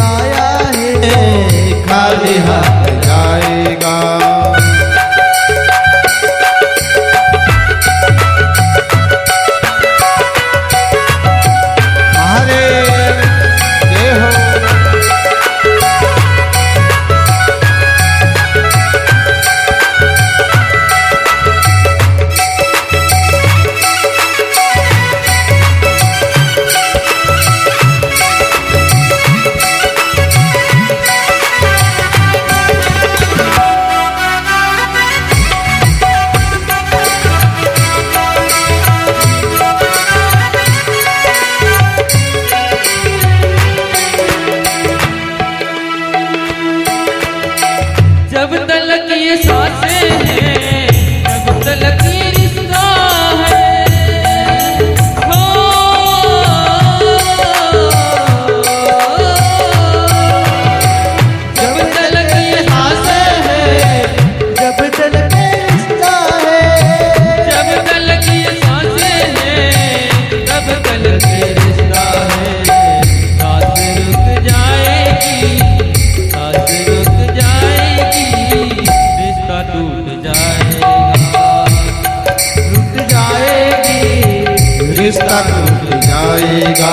आया है खाली हाथ जाएगा। हरे जय हो। जब तलक ये सांसें हैं तब तलक ये रिश्ता है। हो जब तलक ये सांसें हैं जब तलक रिश्ता है, जब तलक ये सांसें हैं तब तलक ये रिश्ता है। सांस रुक जाएगी, सांस रुक जाएगी, रिश्ता टूट जाएगा। टूट जाएगी रिश्ता टूट जाएगा।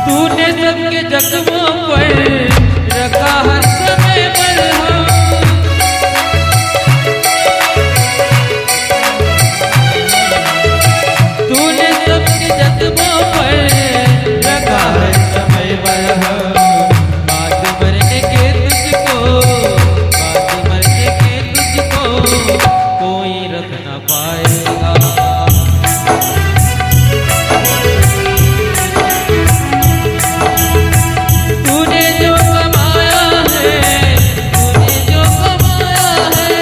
तूने सबके जख्मों पर रखा हर समय मरहम। तूने सबके जख्मों पर रखा हर समय मरहम। बात मरने के तुझको, बात मरने के तुझको कोई रख ना पाएगा। तूने जो कमाया है, तूने जो कमाया है,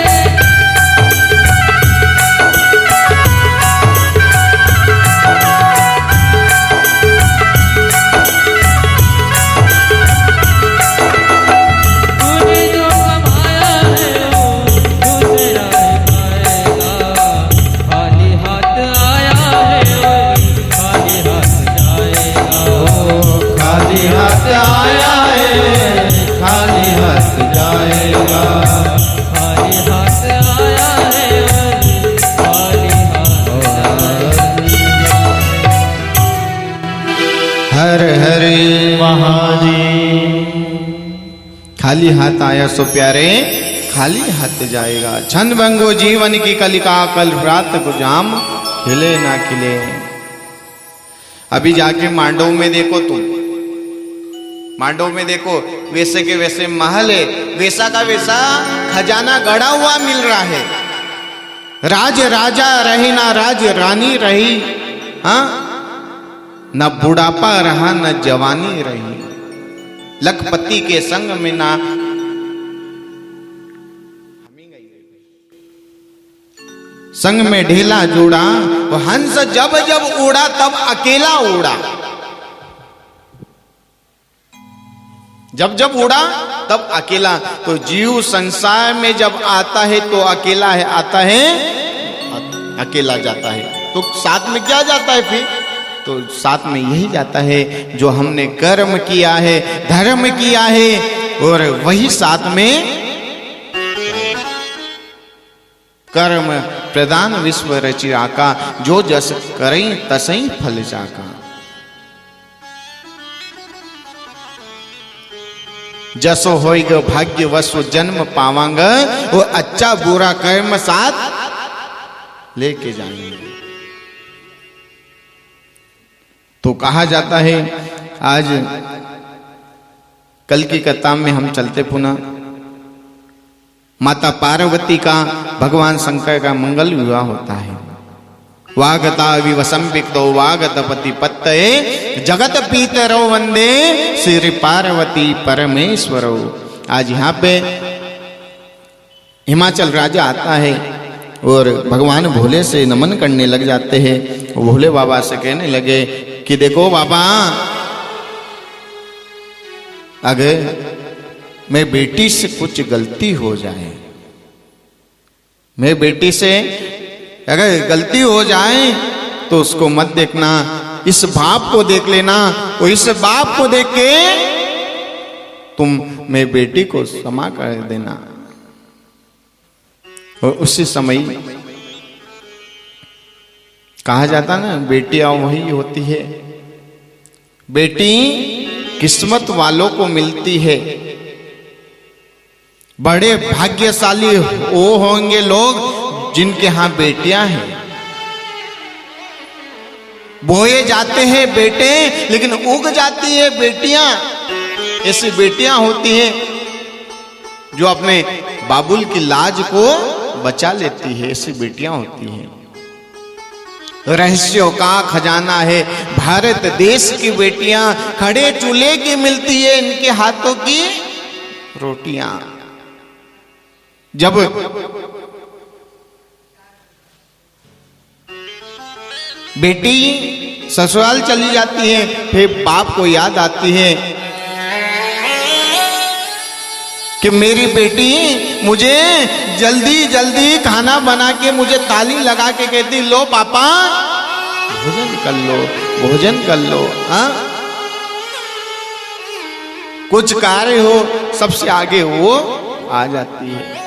तूने जो कमाया है वो दूसरा पाएगा। खाली हाथ आया है वो खाली हाथ जाएगा। खाली हाथ आया है खाली हाथ जाएगा। खाली हाथ आया है वो खाली हाथ जाएगा। हर हरे महादेव। खाली हाथ आया सो प्यारे खाली हाथ जाएगा। छंद भंगो जीवन की कलिका कल रात को जाम खिले ना खिले। अभी जाके मांडव में देखो तुम, मांडव में देखो वैसे के वैसे महल है, वैसा का वैसा खजाना गड़ा हुआ मिल रहा है। राज राजा रहे ना राज रानी रही, हाँ न बुढ़ापा रहा न जवानी रही। लखपति के संग में ना संग में ढेला जोड़ा। वो हंस जब जब उड़ा तब अकेला उड़ा। जब जब उड़ा तब अकेला। तो जीव संसार में जब आता है तो अकेला है, आता है अकेला जाता है। तो साथ में क्या जाता है फिर? तो साथ में यही जाता है जो हमने कर्म किया है, धर्म किया है, और वही साथ में कर्म प्रदान विश्व रचिया का, जो जस करें तसई फल जाका। जसो होइग भाग्य वसु जन्म पावांग, वो अच्छा बुरा कर्म साथ लेके जाएंगे। तो कहा जाता है, आज कल की कथा में हम चलते पुनः माता पार्वती का भगवान शंकर का मंगल विवाह होता है। वागता विवसंपिक्तो वागतपति पत्तये, जगत पीतरो वंदे श्री पार्वती परमेश्वरो। आज यहाँ पे हिमाचल राजा आता है और भगवान भोले से नमन करने लग जाते हैं। भोले बाबा से कहने लगे कि देखो बाबा, अगर मैं बेटी से कुछ गलती हो जाए, मैं बेटी से अगर गलती हो जाए तो उसको मत देखना, इस बाप को देख लेना, और इस बाप को देख के तुम मैं बेटी को क्षमा कर देना। और उसी समय कहा जाता ना, बेटियां वही होती है, बेटी किस्मत वालों को मिलती है। बड़े भाग्यशाली वो होंगे लोग जिनके यहां बेटियां हैं। बोए जाते हैं बेटे लेकिन उग जाती है बेटियां। ऐसी बेटियां होती हैं जो अपने बाबुल की लाज को बचा लेती है, ऐसी बेटियां होती हैं। रहस्यों का खजाना है भारत देश की बेटियां, खड़े चूल्हे की मिलती है इनके हाथों की रोटियां। जब बेटी ससुराल चली जाती है, फिर बाप को याद आती है कि मेरी बेटी मुझे जल्दी जल्दी खाना बना के मुझे ताली लगा के कहती, लो पापा भोजन कर लो, भोजन कर लो। हाँ, कुछ कार्य हो सबसे आगे वो आ जाती है।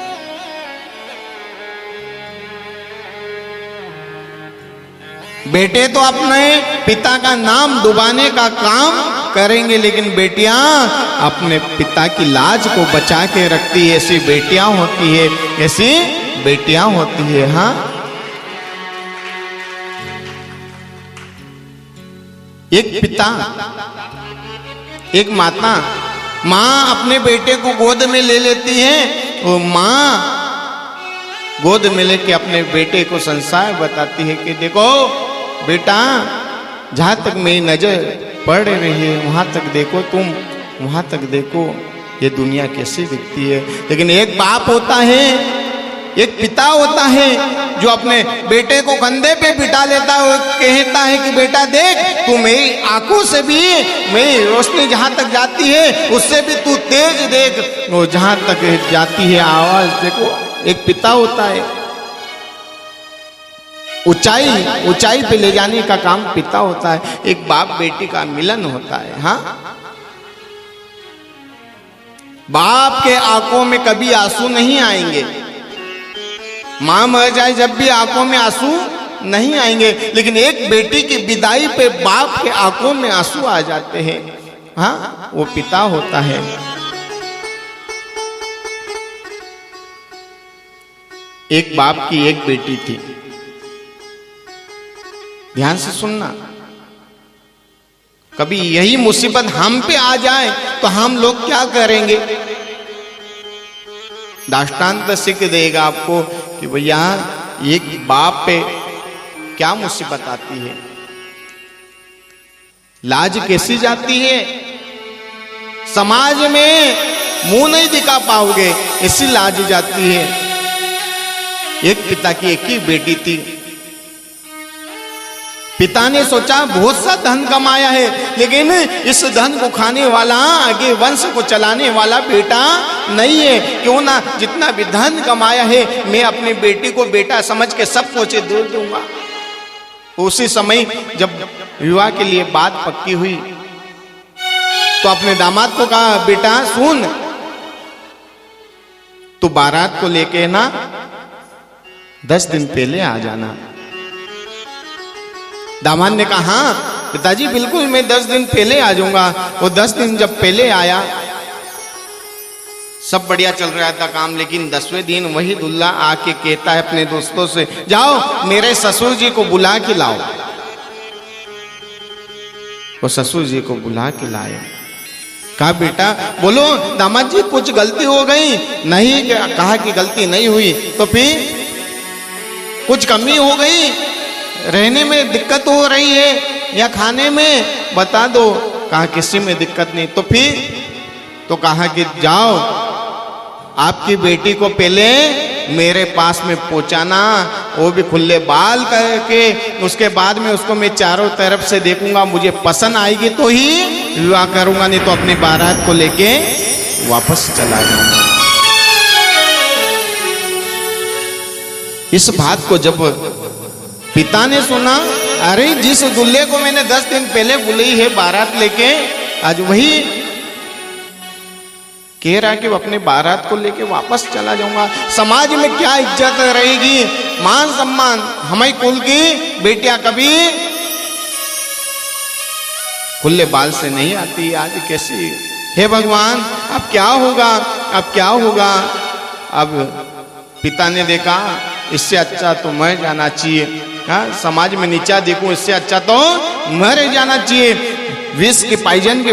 बेटे तो अपने पिता का नाम डुबाने का काम करेंगे, लेकिन बेटियां अपने पिता की लाज को बचा के रखती है। ऐसी बेटियां होती है, ऐसी बेटियां होती है। हाँ, एक पिता, एक माता, मां अपने बेटे को गोद में ले लेती है और मां गोद में लेके अपने बेटे को संसार बताती है कि देखो बेटा, जहां तक मेरी नजर पड़ रही है वहां तक देखो, तुम वहां तक देखो, ये दुनिया कैसी दिखती है। लेकिन एक बाप होता है, एक पिता होता है जो अपने बेटे को कंधे पे बिठा लेता है और कहता है कि बेटा देख, तू मेरी आंखों से भी मेरी रोशनी जहां तक जाती है उससे भी तू तेज देख, वो जहां तक जाती है आवाज देखो। एक पिता होता है, ऊंचाई पे ले जाने का काम पिता होता है। एक बाप बेटी का मिलन होता है। हाँ, बाप के आंखों में कभी आंसू नहीं आएंगे, मां मर जाए जब भी आंखों में आंसू नहीं आएंगे, लेकिन एक बेटी की विदाई पे बाप के आंखों में आंसू आ जाते हैं। हाँ, वो पिता होता है। एक बाप की एक बेटी थी, ध्यान से सुनना, कभी यही मुसीबत हम पे आ जाए तो हम लोग क्या करेंगे। दृष्टांत सीख देगा आपको कि भैया एक बाप पे क्या मुसीबत आती है, लाज कैसी जाती है, समाज में मुंह नहीं दिखा पाओगे, ऐसी लाज जाती है। एक पिता की एक ही बेटी थी। पिता ने सोचा बहुत सा धन कमाया है, लेकिन इस धन को खाने वाला, आगे वंश को चलाने वाला बेटा नहीं है। क्यों ना जितना भी धन कमाया है मैं अपनी बेटी को बेटा समझ के सब कुछ दे दूंगा। उसी समय जब विवाह के लिए बात पक्की हुई तो अपने दामाद को कहा, बेटा सुन, तू बारात को लेके ना 10 दिन पहले आ जाना। दामाद ने कहा हाँ पिताजी बिल्कुल मैं 10 दिन पहले आ जाऊंगा। वो 10 दिन जब पहले आया, सब बढ़िया चल रहा था काम, लेकिन 10वें दिन वही दुल्ला आके कहता है अपने दोस्तों से, जाओ मेरे ससुर जी को बुला के लाओ। वो ससुर जी को बुला के लाए। कहा बेटा बोलो दामाद जी कुछ गलती हो गई? नहीं, कहा कि गलती नहीं हुई। तो फिर कुछ कमी हो गई, रहने में दिक्कत हो रही है या खाने में, बता दो। कहा किसी में दिक्कत नहीं। तो फिर तो कहा कि जाओ आपकी बेटी को पहले मेरे पास में पहुंचाना, वो भी खुले बाल करके, उसके बाद में उसको मैं चारों तरफ से देखूंगा, मुझे पसंद आएगी तो ही विवाह करूंगा, नहीं तो अपनी बारात को लेके वापस चला जाऊंगा। इस बात को जब पिता ने सुना, अरे जिस दूल्हे को मैंने 10 दिन पहले बुलाई है बारात लेके, आज वही कह रहा कि अपने बारात को लेके वापस चला जाऊंगा। समाज में क्या इज्जत रहेगी, मान सम्मान? हमारी कुल की बेटियां कभी खुले बाल से नहीं आती, आज कैसी? हे भगवान अब क्या होगा, अब क्या होगा? अब पिता ने देखा इससे अच्छा तो मर जाना चाहिए, हाँ समाज में नीचा देखूं, इससे अच्छा तो मर जाना चाहिए। विष के पॉइजन के